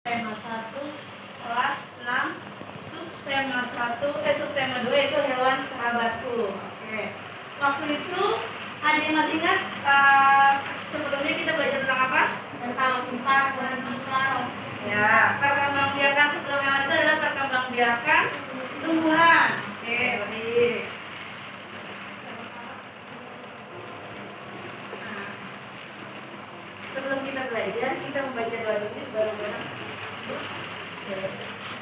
Tema 1 kelas 6 subtema 1 subtema 2 itu hewan sahabatku. Oke. Waktu itu ada yang masih ingat sebelumnya kita belajar tentang apa? Tentang empat berbicara. Ya, perkembangbiakan sebelum hewan itu adalah perkembangbiakan tumbuhan. Oke, baik. Sebelum kita belajar, kita membaca doa dulu bareng-bareng.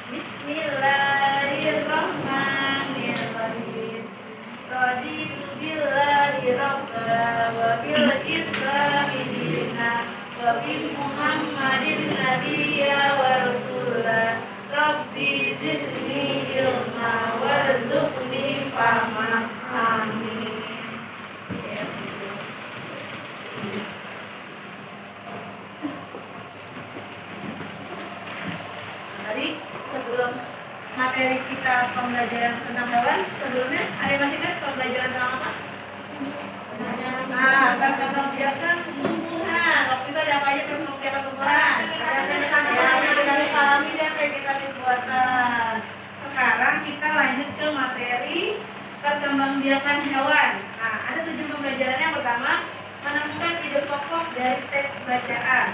Bismillahirrahmanirrahim. Raditu billahi rabba wa bil islami dina wa bi Muhammadin nabiyya wa rasulah. Rabbi zidni ilma warzuqni fahma. Amin. Sebelum materi kita pembelajaran tentang hewan, sebelumnya ada masih ingat pembelajaran tentang apa? Perkembangbiakan tumbuhan. Waktu itu ada apa aja perkembangbiakan tumbuhan? Ada vegetatif alami dan vegetatif buatan. Sekarang kita lanjut ke materi perkembangbiakan hewan. Nah, ada 7 pembelajaran. Yang pertama, menemukan ide pokok dari teks bacaan.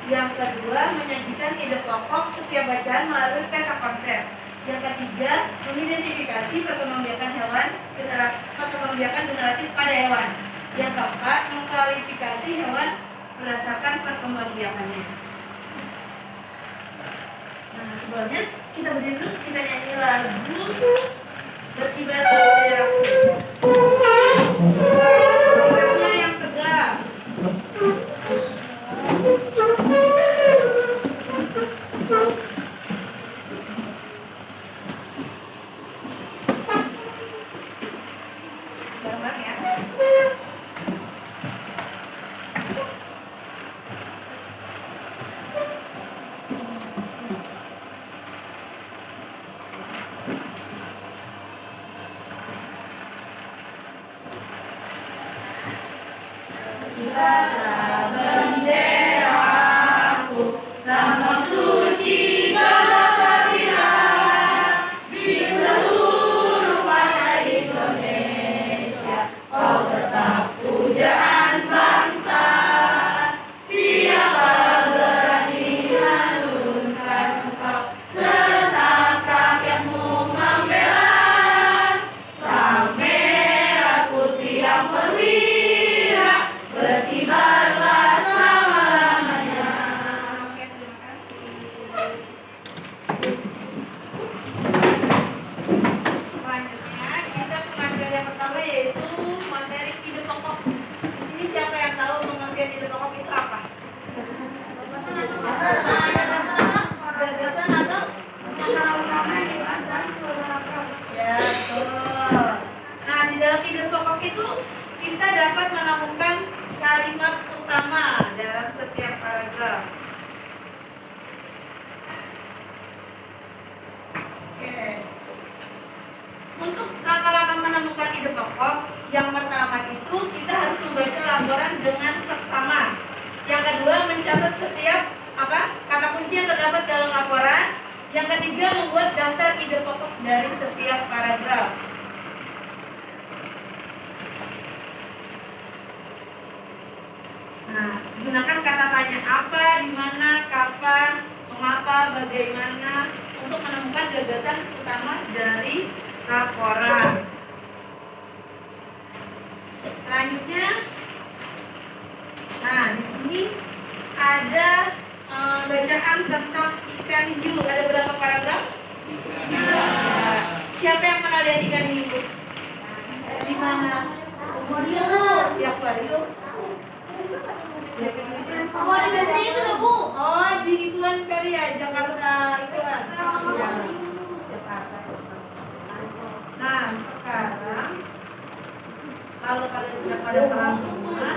Yang kedua, menyajikan ide pokok setiap bacaan melalui peta konsep. Yang ketiga, mengidentifikasi perkembangbiakan hewan, perkembangbiakan generatif pada hewan. Yang keempat, mengklasifikasi hewan berdasarkan perkembangbiakannya. Nah, sebelumnya kita berdiri dulu, kita nyanyi lagu Berkibar Benderaku. Sikapnya yang tegak. Bareng-bareng ya. Kibarlah benderaku, lambang suci galah perwira di seluruh pantai Indonesia. Kau tetap pujaan bangsa. Siapa berani menurunkan engkau, serta rakyatmu membela sang merah putih yang perwira. Berkibarlah selama-lamanya. Oke, terima kasih. Selanjutnya kita ke materi yang pertama, yaitu materi ide pokok. Di sini siapa yang tahu pengertian ide pokok itu apa? Gagasan atau ya, betul. Nah, di dalam ide pokok itu kita dapat menemukan kalimat utama dalam setiap paragraf. Oke. Untuk langkah-langkah menemukan ide pokok, yang pertama itu kita harus membaca laporan dengan seksama. Yang kedua, mencatat setiap kata kunci yang terdapat dalam laporan. Yang ketiga, membuat daftar ide pokok dari setiap paragraf. Nah, gunakan kata tanya apa, di mana, kapan, mengapa, bagaimana untuk menemukan gagasan utama dari laporan. Selanjutnya, nah di sini ada bacaan tentang ikan hiu. Ada berapa paragraf? 3. Siapa yang pernah lihat ikan hiu? Di mana? Di akuarium. Oh, di Ganteng itu loh, Bu. Oh, di ituan kali ya, Jakarta ituan. Ya, Jakarta. Nah, sekarang kalau kalian sudah pada paham semua,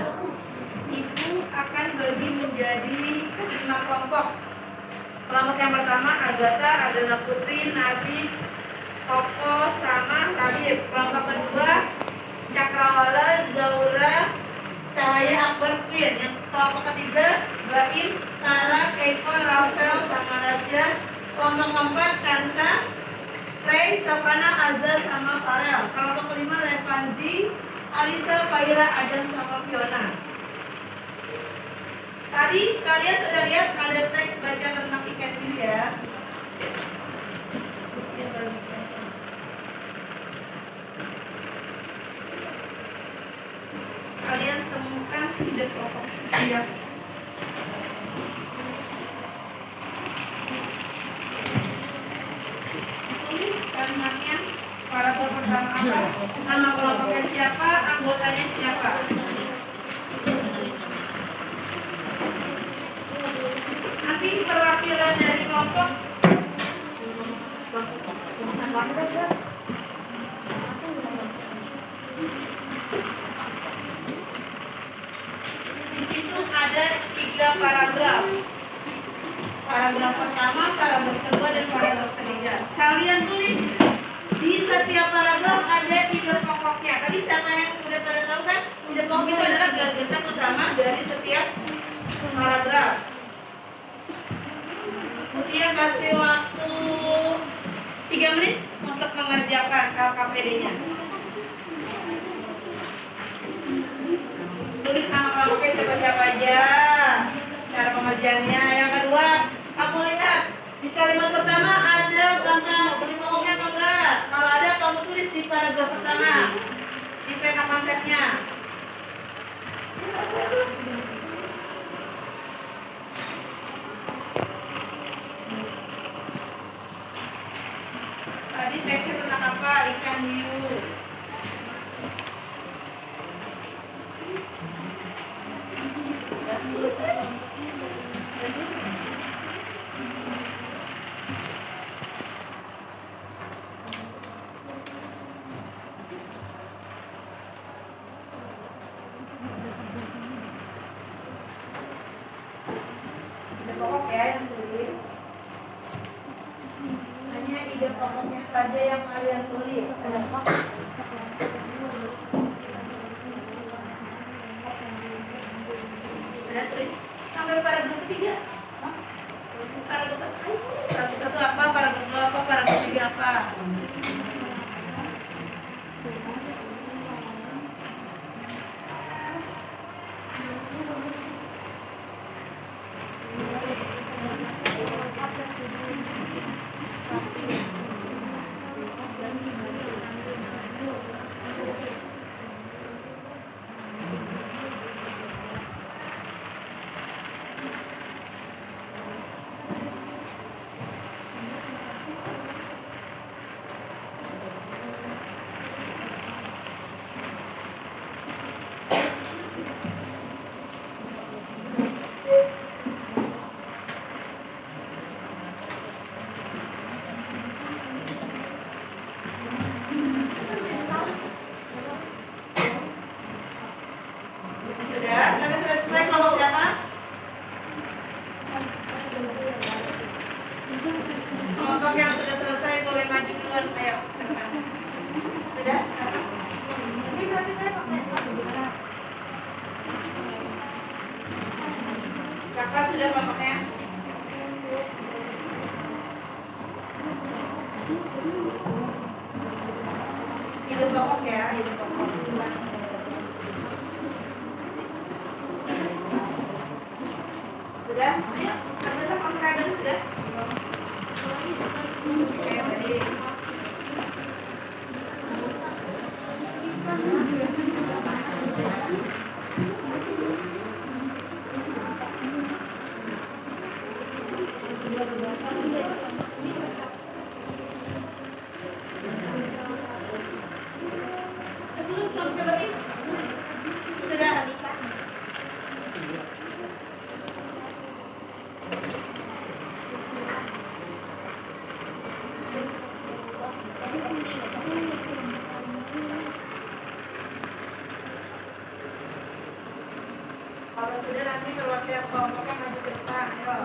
Ibu akan bagi menjadi 5 kelompok. Kelompok yang pertama, Agatha, Adana Putri, Nabi, Koko, sama Tabib. Kelompok kedua, Cakrawala, Zaura, Cahaya, Akbar, Queen. Yang kelompok ketiga, Baim, Tara, Keiko, Rafael, sama Rasya. Kelompok keempat Kansa, Ray, Sapana, Azza, sama Farel. Kelompok kelima Revanji, Alisa, Faira, Adam, sama Fiona. Tadi kalian sudah lihat ada teks baca tentang ikan hiu ya. Kalian temukan ide pokok setiap tulis kalimatnya. Paragraf pertama apa? Nama kelompoknya siapa? Anggotanya siapa? Nanti perwakilan dari kelompok di situ ada 3 paragraf. Paragraf pertama, paragraf kedua, dan paragraf ketiga. Kalian tulis di setiap paragraf ada ide pokoknya. Tadi siapa yang udah pada tahu kan? Ide pokok itu adalah gagasan utama dari setiap paragraf. Kemudian kasih waktu 3 menit untuk mengerjakan LKPD-nya. Tulis nama kelompoknya siapa-siapa aja, cara pengerjaannya. Yang kedua, kamu lihat di kalimat pertama ada kata beri pokoknya atau enggak. Kalau ada, kamu tulis di paragraf pertama di peta konsepnya. Tadi teksnya tentang apa? Ikan hiu. Ide pokok ya yang tulis. Hanya ide pokoknya saja yang kalian tulis. Sudah tulis sampai paragraf ketiga. Paragraf satu apa? Paragraf dua apa? Paragraf tiga apa? Kelompok yang sudah selesai boleh maju duluan. Ayo, ke depan. Sudah? Ini proses saya pakai Kakak sudah kelompoknya? Hidup pokok ya, hidup pokok. Sudah? Ayo, kita pakai kaget sudah? Oke, tadi. Kalau sudah nanti perwakilan kelompoknya maju ke depan, ayo.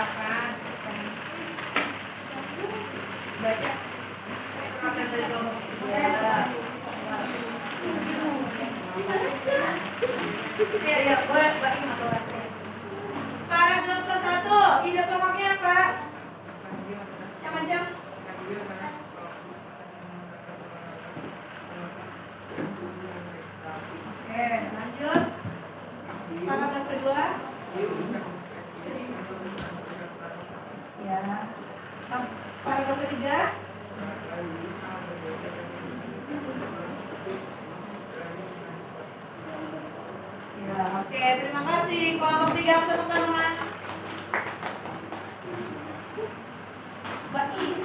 silakan. Baca. Apa dari kelompok 3? Ya, boleh baca matematika. Paragraf ke-1, ide pokoknya apa? Yang panjang. Oke, lanjut. Paragraf kedua. Ya. Paragraf ketiga. Ya, oke, terima kasih. Kelompok 3 untuk teman-teman. Baik.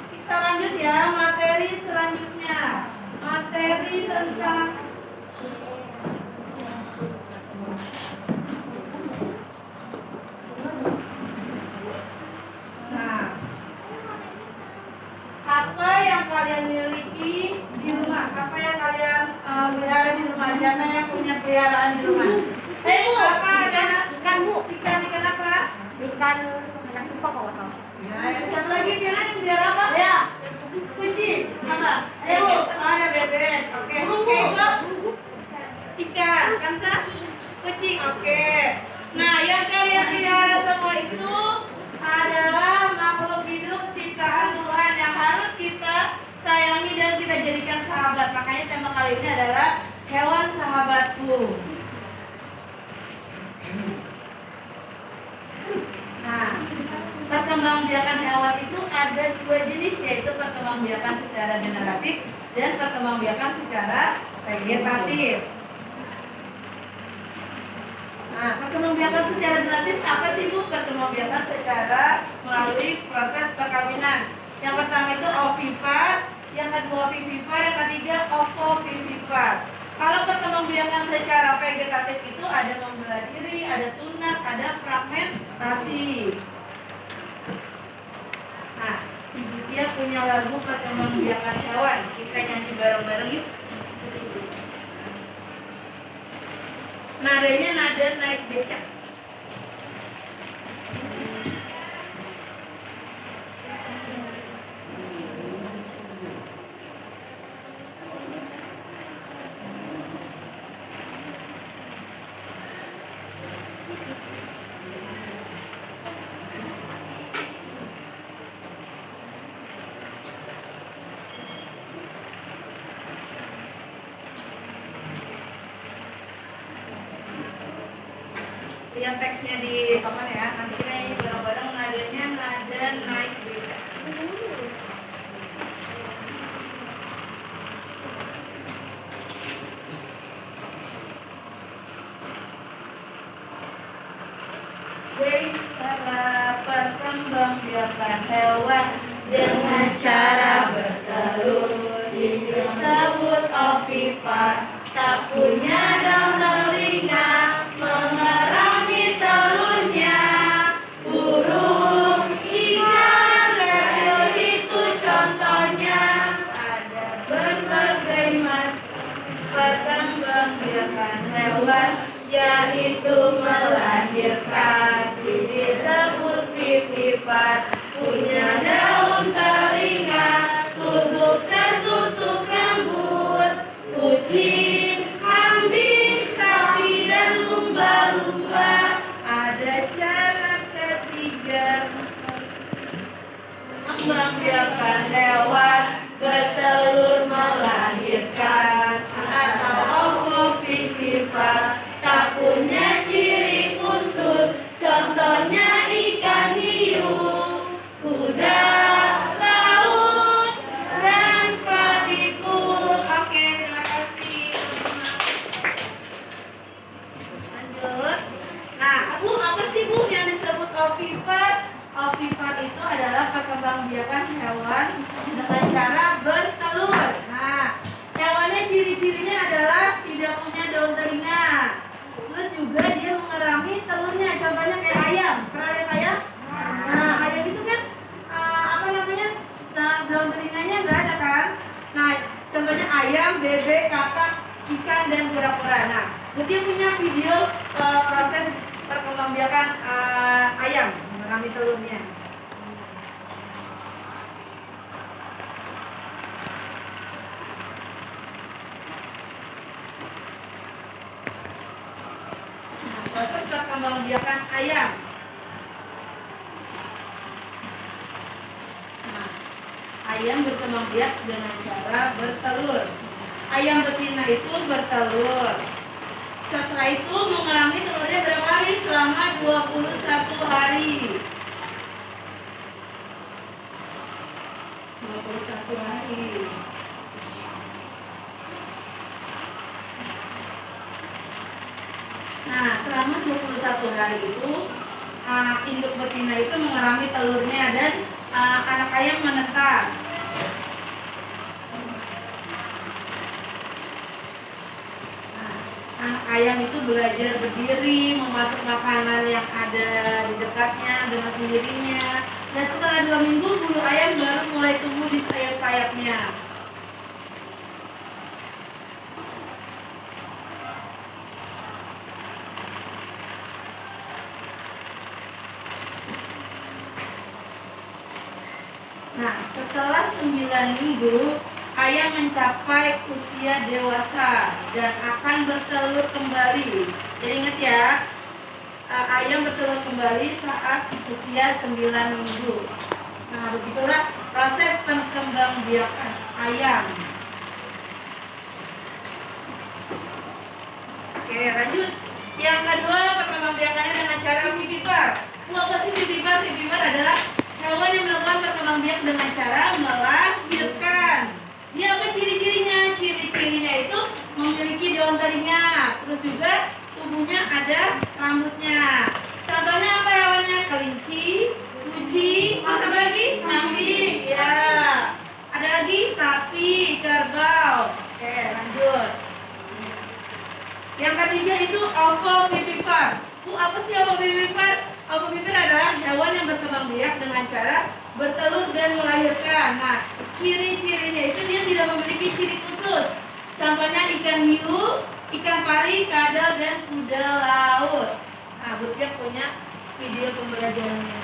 Kita lanjut ya, materi selanjutnya. Materi tentang apa yang kalian miliki di rumah? Apa yang kalian pelihara di rumah? Siapa yang punya peliharaan di rumah? Bu, apa ada? Ikan, Bu. Ikan apa? Ikan anak suka kalau nggak salah. Ya, yang satu lagi bilang yang biar apa? Ya. Kucing. Apa? Bu, ada bebek. Oke, oke. Ikan, kan sah? Kucing, oke. Nah, yang kalian pelihara semua itu adalah makhluk hidup ciptaan Tuhan yang harus kita sayangi dan kita jadikan sahabat. Makanya tema kali ini adalah hewan sahabatku. Nah, perkembangbiakan hewan itu ada 2 jenis, yaitu perkembangbiakan secara generatif dan perkembangbiakan secara vegetatif. Nah, perkembangbiakan secara generatif apa sih, Bu? Perkembangbiakan secara melalui proses perkawinan. Yang pertama itu ovipar, yang kedua vivipar, yang ketiga ovovivipar. Kalau perkembangbiakan secara vegetatif itu ada membelah diri, ada tunas, ada fragmentasi. Nah, Ibu Tia punya lagu perkembangbiakan hewan. Kita nyanyi bareng-bareng yuk. Nadanya nada naik becak. Lihat teksnya di papan ya. Nanti kita nyanyi bareng-bareng. Nadanya nada naik becak. Jadi perkembangbiakan hewan dengan cara bertelur disebut ovipar. Tak punya daun telinga mengerangi telurnya. Burung, ikan, reptil itu contohnya. Ada berbagai macam perkembangbiakan hewan, yaitu melahirkan, disebut vivipar. Punya daun telinga, tubuh tertutup rambut. Kucing, kambing, sapi, dan lumba-lumba. Ada cara ketiga membiarkan hewan bertelur melahirkan, atau ovovivipar. Tak punya ciri khusus, contohnya ikan hiu, kuda laut, dan platypus. Oke, terima kasih. Lanjut. Nah, Bu, apa sih, Bu, yang disebut ovipar? Ovipar itu adalah perkembangbiakan hewan dengan cara bertelur. Nah, hewannya ciri-cirinya adalah tidak punya daun telinga. Terus juga dia mengerangi mengerami telurnya. Contohnya kayak ayam. Pernah lihat ayam? Nah, ayam itu kan apa namanya? Nah, daun telinganya nggak ada kan? Nah, contohnya ayam, bebek, katak, ikan, dan kura-kura. Nah, dia punya video proses perkembangbiakan ayam mengerami telurnya. Proses perkembangbiakan ayam. Nah, ayam berkembang biak dengan cara bertelur. Ayam betina itu bertelur. Setelah itu mengerami telurnya berapa hari? Selama 21 hari. 21 hari. Nah, selama 21 hari itu induk betina itu mengerami telurnya dan anak ayam menetas. Nah, anak ayam itu belajar berdiri, mematuk makanan yang ada di dekatnya dengan sendirinya. Dan setelah 2 minggu bulu ayam baru mulai tumbuh di sayap-sayapnya. Nah, setelah 9 minggu, ayam mencapai usia dewasa dan akan bertelur kembali. Jadi ingat ya, ayam bertelur kembali saat usia 9 minggu. Nah, begitulah proses perkembangbiakan ayam. Oke, lanjut. Yang kedua, perkembangbiakannya dengan cara vivipar. Apa sih vivipar? Vivipar adalah hewan yang melakukan perkembangbiak dengan cara melahirkan. Dia apa ciri-cirinya? Ciri-cirinya itu memiliki daun telinga, terus juga tubuhnya ada rambutnya. Contohnya apa hewannya? Kelinci, kucing, apa lagi? Kambing, ya. Ada lagi sapi, kerbau. Oke, lanjut. Yang ketiga itu ovovivipar. Apa sih ovovivipar? Ovovivipar adalah hewan yang berkembang biak dengan cara bertelur dan melahirkan. Nah, ciri-cirinya itu dia tidak memiliki ciri khusus. Contohnya ikan hiu, ikan pari, kadal, dan kuda laut. Nah, Butia punya video pembelajarannya.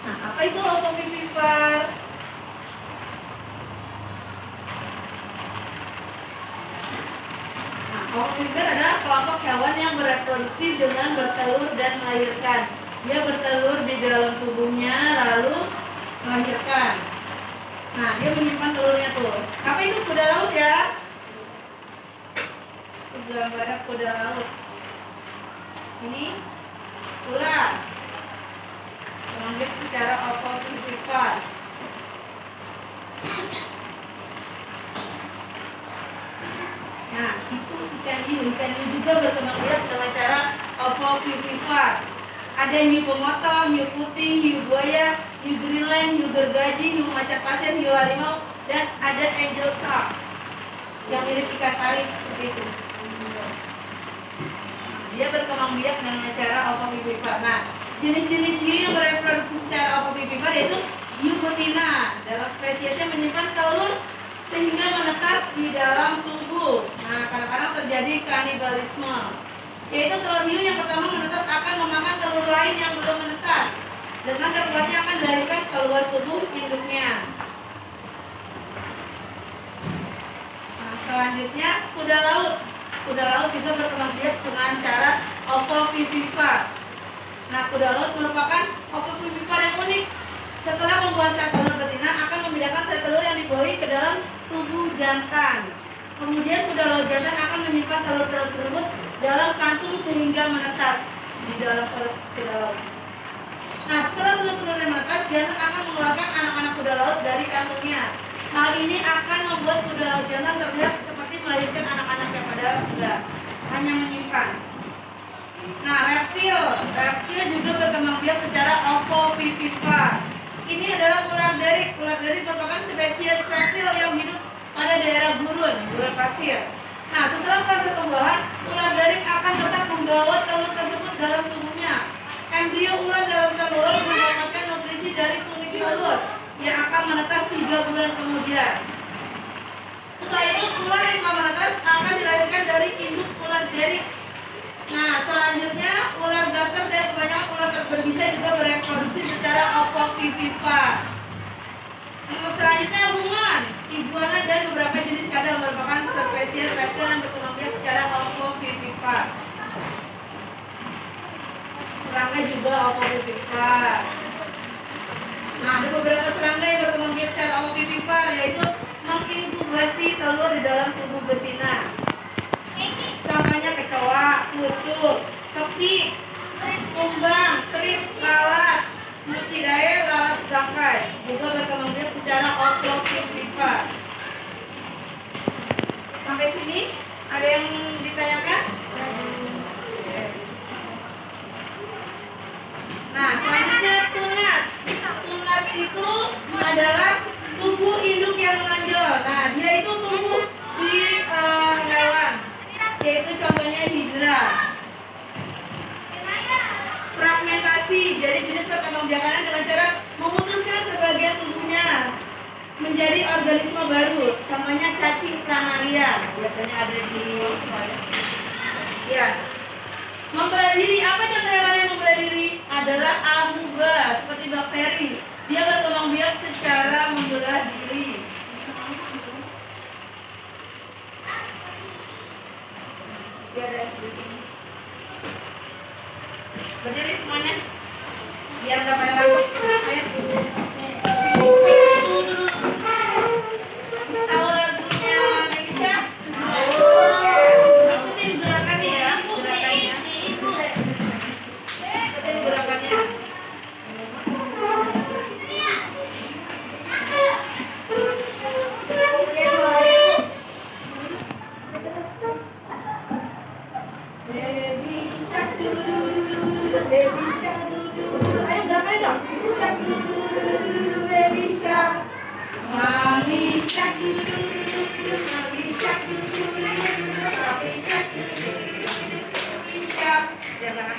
Nah, apa itu ovovivipar? Ovovivipar adalah kelompok hewan yang bereproduksi dengan bertelur dan melahirkan. Dia bertelur di dalam tubuhnya lalu melahirkan. Nah, dia menyimpan telurnya tuh. Apa itu kuda laut ya? Itu gambarnya kuda laut. Ini ular. Mengambil secara ovovivipar. Nah, itu ikan hiu. Ikan hiu juga berkembang biak dengan cara ovovivipar. Ada hiu pemotong, hiu putih, hiu buaya, hiu Greenland, hiu gergaji, hiu macan pasir, hiu harimau, dan ada angel shark yang mirip ikan pari seperti itu. Dia berkembang biak dengan cara ovovivipar. Nah, jenis-jenis hiu yang bereproduksi secara ovovivipar yaitu hiu betina. Dalam spesiesnya menyimpan telur sehingga menetas di dalam tubuh. Nah, kadang-kadang terjadi kanibalisme, yaitu telur hiu yang pertama menetas akan memakan telur lain yang belum menetas. Dengan terkuatnya akan dilarikan keluar tubuh induknya. Nah, selanjutnya kuda laut. Kuda laut juga berkembang biak dengan cara ovovivipar. Nah, kuda laut merupakan ovovivipar yang unik. Setelah membuat sel telur betina akan memindahkan sel telur yang dibawahi ke dalam tubuh jantan. Kemudian kuda laut jantan akan menyimpan telur-telur tersebut dalam kantung sehingga menetas di dalam perut kuda laut. Nah, setelah telur-telurnya menetas, jantan akan mengeluarkan anak-anak kuda laut dari kantungnya. Hal ini akan membuat kuda laut jantan terlihat seperti melahirkan anak-anaknya, padahal enggak, hanya menyimpan. Nah, reptil juga berkembang biak secara ovovivipar. Ini adalah ular derik. Ular derik merupakan spesies reptil yang hidup pada daerah gurun pasir. Nah, setelah proses pembuahan, ular garing akan tetap membawa telur tersebut dalam tubuhnya. Embrio ular dalam telur mendapatkan nutrisi dari kulit telur yang akan menetas 3 bulan kemudian. Setelah itu, ular yang akan menetas akan dilahirkan dari induk ular garing. Nah, selanjutnya ular gapter dan kebanyakan ular berbisa juga bereproduksi secara opopipipar. Selanjutnya bunglon, iguana dan beberapa jenis kadal merupakan spesies reptil yang berkembang biak secara opopipipar. Serangga juga opopipipar. Nah, ada beberapa serangga yang berkembang biak secara opopipipar, yaitu menginkubasi telur di dalam tubuh betina. Contohnya kecoa, kutu, kepik, kumbang, krips, lalat, mutidae, lalat bangkai juga berkembang biak secara opopipipar. Sampai sini ada yang ditanyakan? Nah, selanjutnya tunas. Tunas itu adalah tubuh induk yang menonjol. Nah, dia itu tumbuh di hewan, yaitu contohnya hidra. Fragmentasi, jadi jenis perkembangbiakannya dengan cara memutuskan sebagian tubuhnya menjadi organisme baru. Contohnya cacing planaria, biasanya ada di ya. Membelah diri, apa contoh hewan yang membelah diri? Adalah amuba, seperti bakteri. Dia berkembang biak secara membelah diri. Dia ada sedikit. Berdiri semuanya, biar nggak pada takut. Tahu lagunya Indonesia? Ikutin gerakannya ya, gerakannya. Ikutin gerakannya. Baby shark doo-doo-doo-doo, baby shark doo-doo-doo. Ayo gerakannya dong. Shark doo-doo-doo-doo, baby shark. Mommy shark doo-doo-doo-doo, mommy shark doo-doo-doo-doo, mommy shark doo-doo-doo-doo, mommy shark. Jangan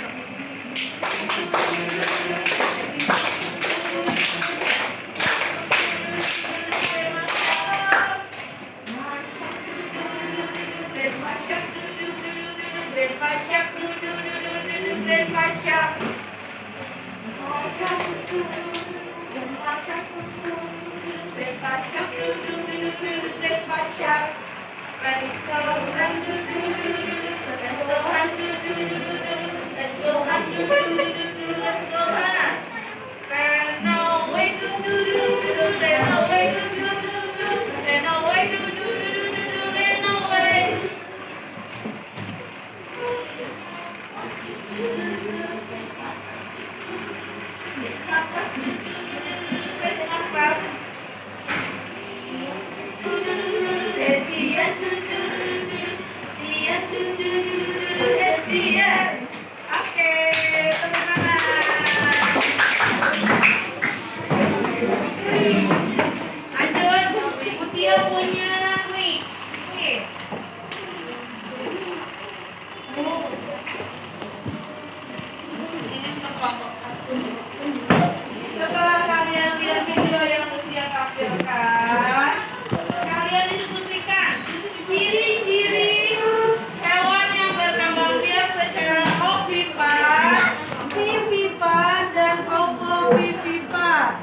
Grandpa Shark, doo-doo-doo-doo-doo, Grandpa Shark. Grandpa Shark, Grandpa Shark, doo-doo-doo-doo, Grandpa Shark. Let's go hunt, doo-doo-doo-doo, let's go hunt, doo-doo-doo-doo, let's go hunt, doo-doo-doo-doo, let's go hunt. Ran away, doo-doo-doo-doo, ran away, doo-doo-doo-doo, ran away, doo-doo-doo-doo, ran away. Oke, tepuk tangan. Lanjut, Mutia punya kuis. Ini untuk kelompok 1. Setelah kalian lihat video yang Mutia tampilkan, kalian diskusikan ciri-ciri hewan yang berkembang biak secara ovipar, vivipar, dan ovovivipar.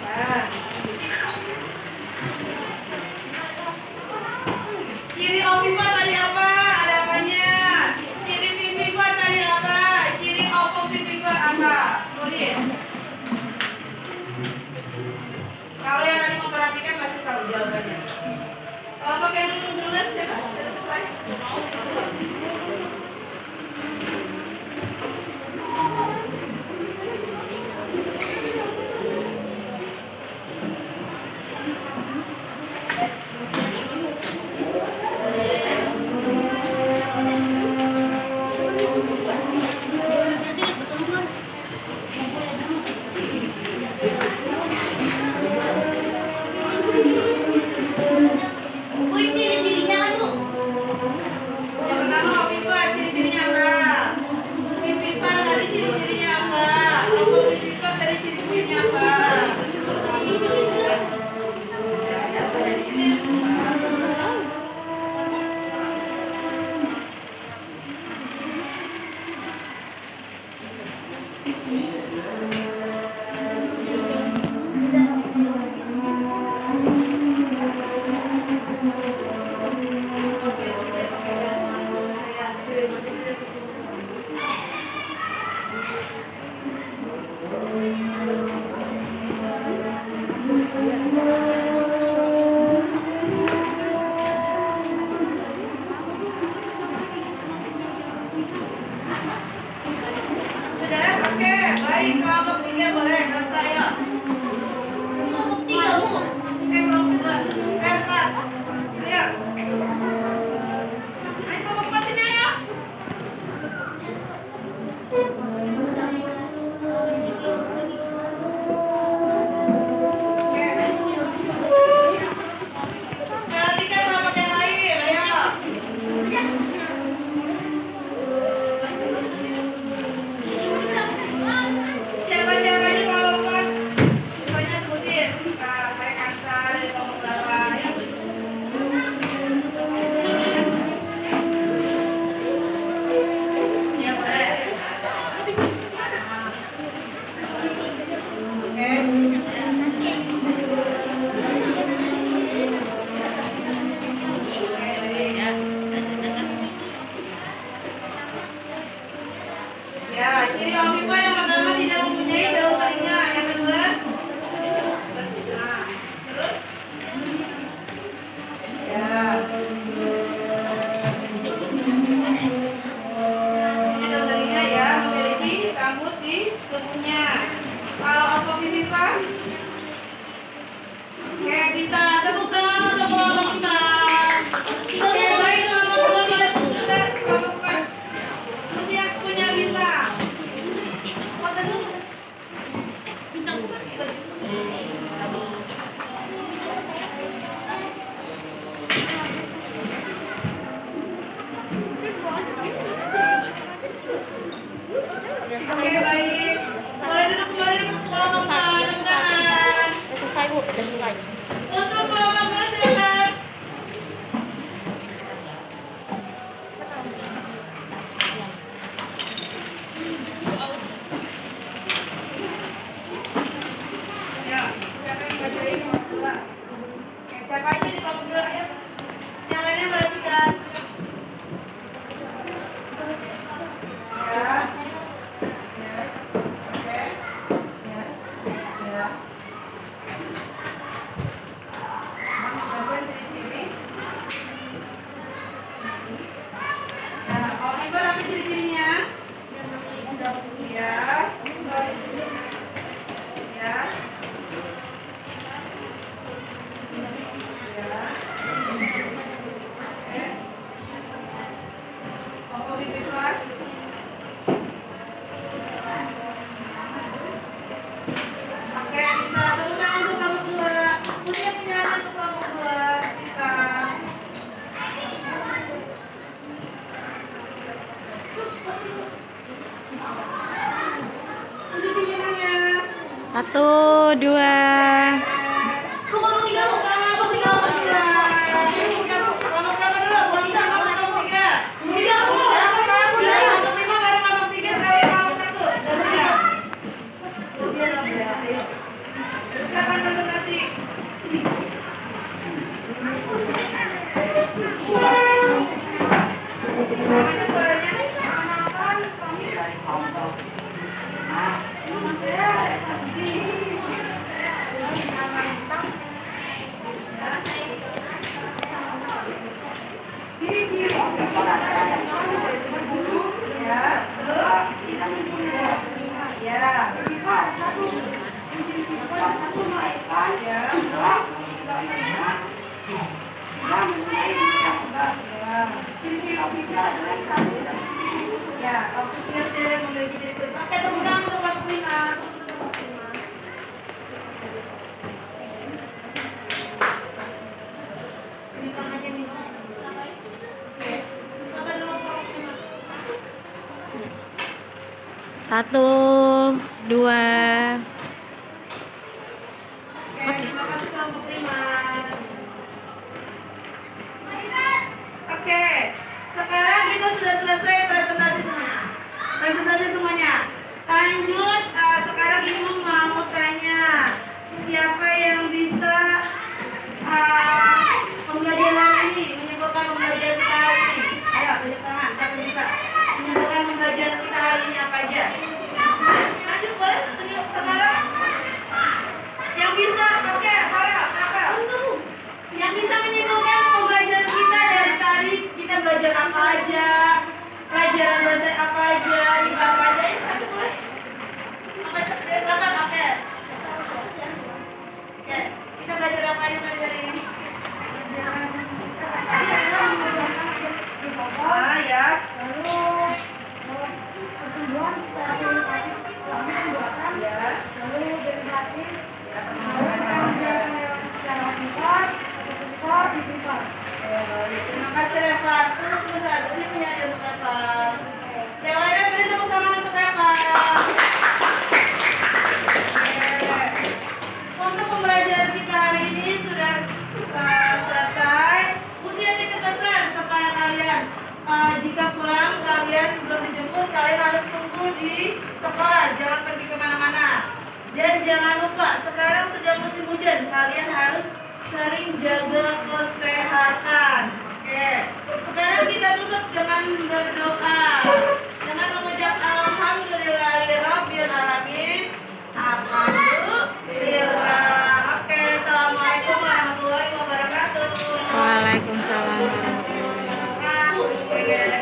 Nah, ciri ovipar tadi apa? Ada apanya? Ciri vivipar tadi apa? Ciri ovovivipar apa? Tulis. Kalau yang tadi memperhatikan pasti tahu jawabannya. Kelompok yang duluan siapa? Pak. Oke, kita tepuk tangan untuk kelompok kita. Oke, baik kelompok dua boleh sebentar, kelompok Pak. Nanti aku punya bintang. Foto dulu. Bintang Pak. Oke, baik. Boleh duduk kembali untuk kelompok Pak. Tepuk tangan. Udah selesai Bu, udah selesai. Untuk kelompok dua silakan. Ya, siapa yang bacain kelompok dua? Siapa aja di kelompok dua? Ayo. Yang lainnya perhatikan. Ya. Ya. Oke. Ya. Ya. Bagian ciri-ciri. Nah, kalau Ibar apa ciri-cirinya? Ya. Ya. Ya. Oke. Pokok bibir keluar. Oke, kita tepuk tangan untuk kelompok dua. Punya penjelasan untuk kelompok dua. Kita. Tunjuk pimpinannya. 1, 2. Kelompok tiga, tepuk tangan untuk kelompok tiga. Kelompok berapa dulu? Kelompok tiga, kelompok tiga. Tiga dulu. Kelompok lima baru kelompok tiga, sekali kelompok satu. Ayo. Silakan presentasi. Gimana suaranya? Ya, terus. Ya. Ya, aku siap deh memiliki diri kuis. Oke, tepuk tangan untuk kelompok lima. Bintang aja nih. Oke, foto dulu kelompok lima. 1, 2. Oke, terima kasih kelompok lima. Oke, sekarang kita sudah selesai presentasi semuanya. Presentasi semuanya. Lanjut, sekarang Ibu mau tanya siapa yang bisa pembelajaran ini menyimpulkan pembelajaran kita hari ini. Ayo, tunjuk tangan. Siapa yang bisa menyimpulkan pembelajaran kita hari ini apa aja? Maju boleh tunjuk sekarang. Yang bisa, oke, Farah, Kakak. Yang bisa menyimpulkan pembelajaran kita dari tadi kita belajar apa aja, pelajaran bahasa apa aja, IPA apa aja, ini satu boleh. Oke, oke. Oke, kita belajar apa aja tadi hari ini? Ah, ya. Terima kasih Reva. Sebentar, ini punya dia untuk Reva. Yang lainnya beri tepuk tangan untuk Reva. Untuk pembelajaran kita hari ini sudah selesai. Kemudian titip pesan supaya kalian jika pulang kalian belum dijemput, kalian harus tunggu di sekolah, jangan pergi kemana-mana. Dan jangan lupa sekarang sedang musim hujan, kalian harus sering jaga kesehatan. Oke, sekarang kita tutup dengan berdoa, dengan mengucap alhamdulillahirabbil alamin. Alhamdulillah. Oke, assalamualaikum warahmatullahi wabarakatuh. Waalaikumsalam warahmatullahi wabarakatuh. Oke.